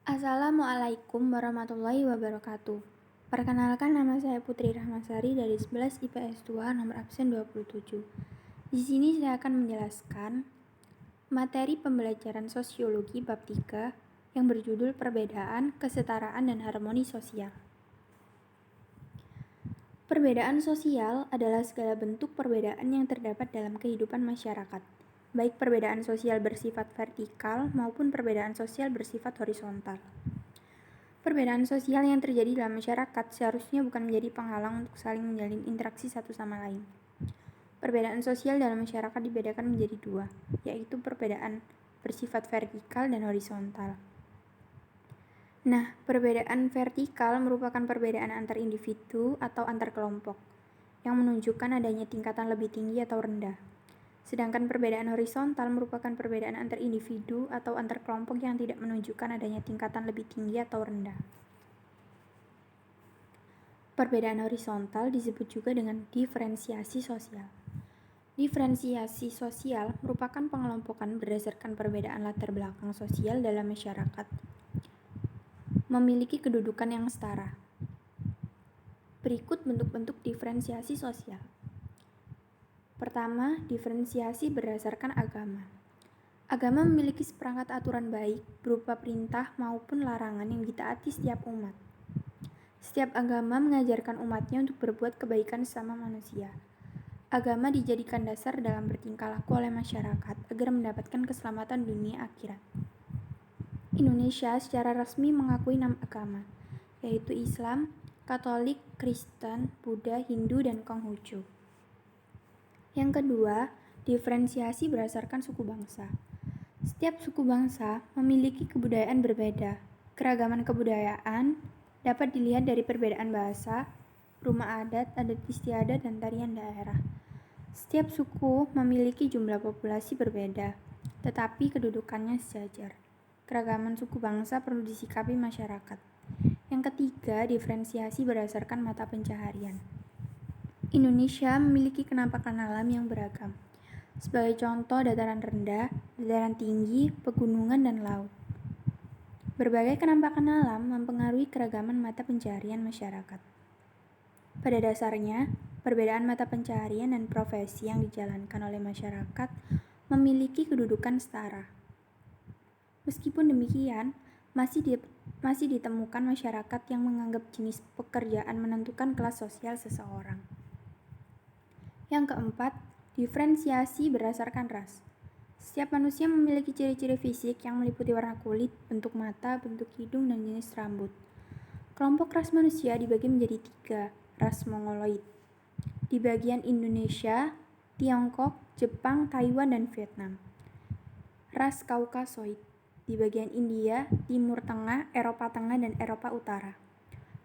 Assalamualaikum warahmatullahi wabarakatuh. Perkenalkan, nama saya Putri Rahmasari dari 11 IPS 2 nomor absen 27. Di sini saya akan menjelaskan materi pembelajaran sosiologi bab 3 yang berjudul Perbedaan, Kesetaraan, dan Harmoni Sosial. Perbedaan sosial adalah segala bentuk perbedaan yang terdapat dalam kehidupan masyarakat, baik perbedaan sosial bersifat vertikal maupun perbedaan sosial bersifat horizontal. Perbedaan sosial yang terjadi dalam masyarakat seharusnya bukan menjadi penghalang untuk saling menjalin interaksi satu sama lain. Perbedaan sosial dalam masyarakat dibedakan menjadi dua, yaitu perbedaan bersifat vertikal dan horizontal. Nah, perbedaan vertikal merupakan perbedaan antar individu atau antar kelompok, yang menunjukkan adanya tingkatan lebih tinggi atau rendah. Sedangkan perbedaan horizontal merupakan perbedaan antar individu atau antar kelompok yang tidak menunjukkan adanya tingkatan lebih tinggi atau rendah. Perbedaan horizontal disebut juga dengan diferensiasi sosial. Diferensiasi sosial merupakan pengelompokan berdasarkan perbedaan latar belakang sosial dalam masyarakat, memiliki kedudukan yang setara. Berikut bentuk-bentuk diferensiasi sosial. Pertama, diferensiasi berdasarkan agama. Agama memiliki seperangkat aturan baik berupa perintah maupun larangan yang ditaati setiap umat. Setiap agama mengajarkan umatnya untuk berbuat kebaikan sesama manusia. Agama dijadikan dasar dalam bertingkah laku oleh masyarakat agar mendapatkan keselamatan dunia akhirat. Indonesia secara resmi mengakui 6 agama, yaitu Islam, Katolik, Kristen, Buddha, Hindu, dan Konghucu. Yang kedua, diferensiasi berdasarkan suku bangsa. Setiap suku bangsa memiliki kebudayaan berbeda. Keragaman kebudayaan dapat dilihat dari perbedaan bahasa, rumah adat, adat istiadat, dan tarian daerah. Setiap suku memiliki jumlah populasi berbeda, tetapi kedudukannya sejajar. Keragaman suku bangsa perlu disikapi masyarakat. Yang ketiga, diferensiasi berdasarkan mata pencaharian. Indonesia memiliki penampakan alam yang beragam. Sebagai contoh, dataran rendah, dataran tinggi, pegunungan, dan laut. Berbagai penampakan alam mempengaruhi keragaman mata pencaharian masyarakat. Pada dasarnya, perbedaan mata pencaharian dan profesi yang dijalankan oleh masyarakat memiliki kedudukan setara. Meskipun demikian, masih ditemukan masyarakat yang menganggap jenis pekerjaan menentukan kelas sosial seseorang. Yang keempat, diferensiasi berdasarkan ras. Setiap manusia memiliki ciri-ciri fisik yang meliputi warna kulit, bentuk mata, bentuk hidung, dan jenis rambut. Kelompok ras manusia dibagi menjadi 3, ras Mongoloid. Di bagian Indonesia, Tiongkok, Jepang, Taiwan, dan Vietnam. Ras Kaukasoid. Di bagian India, Timur Tengah, Eropa Tengah, dan Eropa Utara.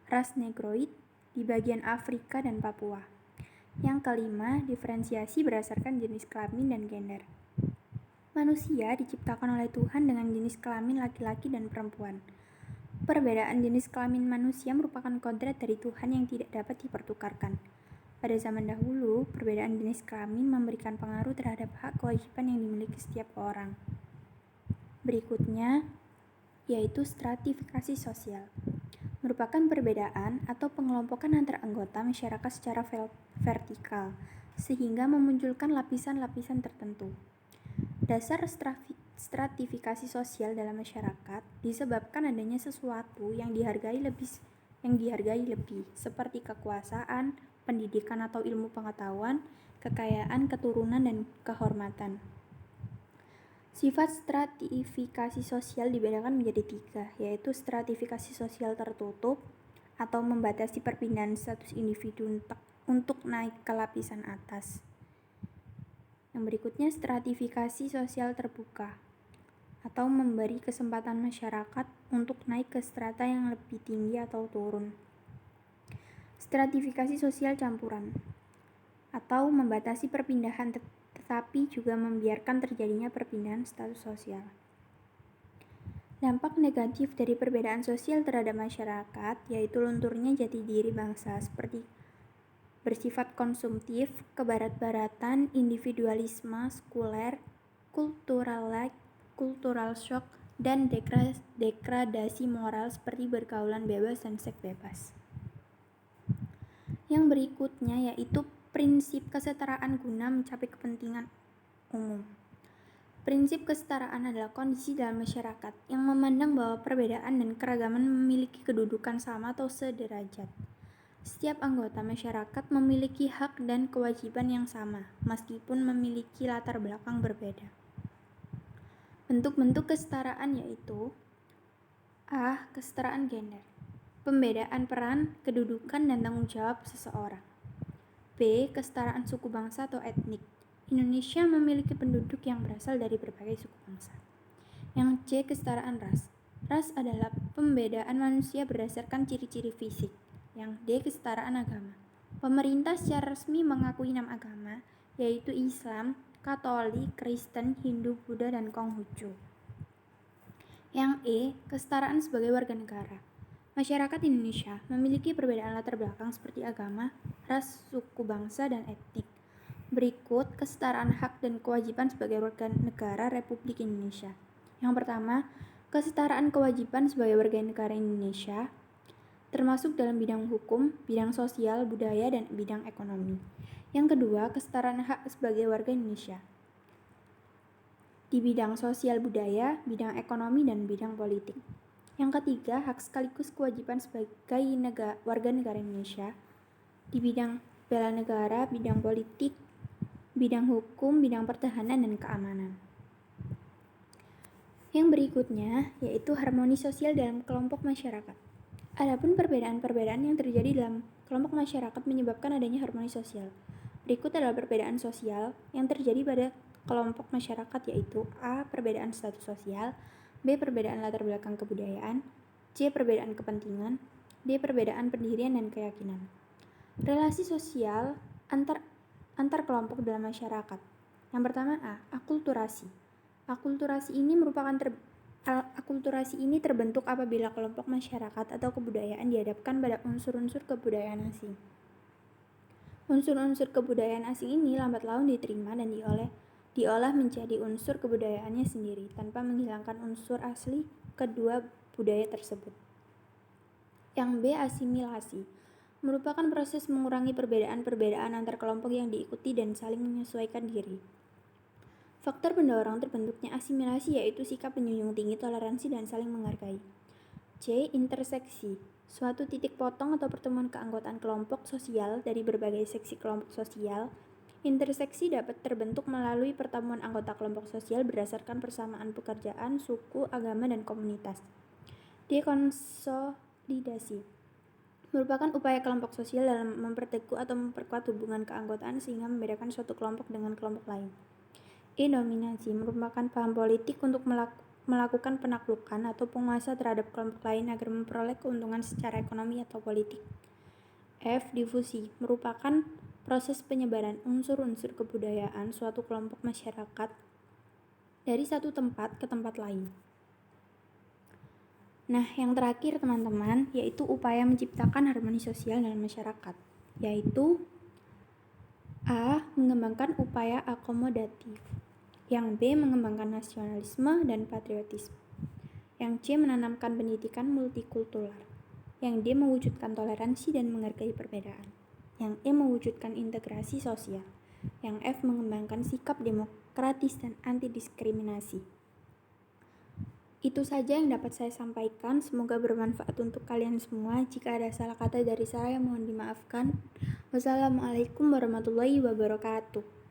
Ras Negroid di bagian Afrika dan Papua. Yang kelima, diferensiasi berdasarkan jenis kelamin dan gender. Manusia diciptakan oleh Tuhan dengan jenis kelamin laki-laki dan perempuan. Perbedaan jenis kelamin manusia merupakan kodrat dari Tuhan yang tidak dapat dipertukarkan. Pada zaman dahulu, perbedaan jenis kelamin memberikan pengaruh terhadap hak kewajiban yang dimiliki setiap orang. Berikutnya, yaitu stratifikasi sosial. Merupakan perbedaan atau pengelompokan antar anggota masyarakat secara vertikal, sehingga memunculkan lapisan-lapisan tertentu. Dasar stratifikasi sosial dalam masyarakat disebabkan adanya sesuatu yang dihargai lebih, seperti kekuasaan, pendidikan atau ilmu pengetahuan, kekayaan, keturunan, dan kehormatan. Sifat stratifikasi sosial dibedakan menjadi 3, yaitu stratifikasi sosial tertutup atau membatasi perpindahan status individu untuk naik ke lapisan atas. Yang berikutnya, stratifikasi sosial terbuka atau memberi kesempatan masyarakat untuk naik ke strata yang lebih tinggi atau turun. Stratifikasi sosial campuran atau membatasi perpindahan tetapi juga membiarkan terjadinya perpindahan status sosial. Dampak negatif dari perbedaan sosial terhadap masyarakat yaitu lunturnya jati diri bangsa seperti bersifat konsumtif, kebarat-baratan, individualisme, sekuler, cultural shock, dan degradasi moral seperti bergaulan bebas dan seks bebas. Yang berikutnya yaitu prinsip kesetaraan guna mencapai kepentingan umum. Prinsip kesetaraan adalah kondisi dalam masyarakat yang memandang bahwa perbedaan dan keragaman memiliki kedudukan sama atau sederajat. Setiap anggota masyarakat memiliki hak dan kewajiban yang sama, meskipun memiliki latar belakang berbeda. Bentuk-bentuk kesetaraan yaitu A. Kesetaraan gender, pembedaan peran, kedudukan, dan tanggung jawab seseorang. B. Kesetaraan suku bangsa atau etnik. Indonesia memiliki penduduk yang berasal dari berbagai suku bangsa. Yang C. Kesetaraan ras. Ras adalah pembedaan manusia berdasarkan ciri-ciri fisik. Yang D. Kesetaraan agama. Pemerintah secara resmi mengakui 6 agama, yaitu Islam, Katolik, Kristen, Hindu, Buddha, dan Konghucu. Yang E. Kesetaraan sebagai warga negara. Masyarakat Indonesia memiliki perbedaan latar belakang seperti agama, ras, suku bangsa, dan etnik. Berikut kesetaraan hak dan kewajiban sebagai warga negara Republik Indonesia. Yang pertama, kesetaraan kewajiban sebagai warga negara Indonesia, termasuk dalam bidang hukum, bidang sosial, budaya, dan bidang ekonomi. Yang kedua, kesetaraan hak sebagai warga Indonesia di bidang sosial budaya, bidang ekonomi, dan bidang politik. Yang ketiga, hak sekaligus kewajiban sebagai warga negara Indonesia di bidang bela negara, bidang politik, bidang hukum, bidang pertahanan, dan keamanan. Yang berikutnya yaitu harmoni sosial dalam kelompok masyarakat. Adapun perbedaan-perbedaan yang terjadi dalam kelompok masyarakat menyebabkan adanya harmoni sosial. Berikut adalah perbedaan sosial yang terjadi pada kelompok masyarakat yaitu A. Perbedaan status sosial, B. Perbedaan latar belakang kebudayaan, C. Perbedaan kepentingan, D. Perbedaan pendirian dan keyakinan. Relasi sosial antar kelompok dalam masyarakat. Yang pertama A. Akulturasi. Akulturasi ini terbentuk apabila kelompok masyarakat atau kebudayaan dihadapkan pada unsur-unsur kebudayaan asing. Unsur-unsur kebudayaan asing ini lambat laun diterima dan diolah menjadi unsur kebudayaannya sendiri tanpa menghilangkan unsur asli kedua budaya tersebut. Yang B. Asimilasi merupakan proses mengurangi perbedaan-perbedaan antar kelompok yang diikuti dan saling menyesuaikan diri. Faktor pendorong terbentuknya asimilasi yaitu sikap menjunjung tinggi toleransi dan saling menghargai. C. Interseksi, suatu titik potong atau pertemuan keanggotaan kelompok sosial dari berbagai seksi kelompok sosial. Interseksi dapat terbentuk melalui pertemuan anggota kelompok sosial berdasarkan persamaan pekerjaan, suku, agama, dan komunitas. D. Konsolidasi merupakan upaya kelompok sosial dalam memperteguh atau memperkuat hubungan keanggotaan sehingga membedakan suatu kelompok dengan kelompok lain. E. Dominasi merupakan paham politik untuk melakukan penaklukan atau penguasa terhadap kelompok lain agar memperoleh keuntungan secara ekonomi atau politik. F. Difusi merupakan proses penyebaran unsur-unsur kebudayaan suatu kelompok masyarakat dari satu tempat ke tempat lain. Nah, yang terakhir teman-teman, yaitu upaya menciptakan harmoni sosial dalam masyarakat, yaitu A. Mengembangkan upaya akomodatif. Yang B. Mengembangkan nasionalisme dan patriotisme. Yang C. Menanamkan pendidikan multikultural. Yang D. Mewujudkan toleransi dan menghargai perbedaan. Yang E. Mewujudkan integrasi sosial. Yang F. Mengembangkan sikap demokratis dan anti-diskriminasi. Itu saja yang dapat saya sampaikan, semoga bermanfaat untuk kalian semua. Jika ada salah kata dari saya, mohon dimaafkan. Wassalamualaikum warahmatullahi wabarakatuh.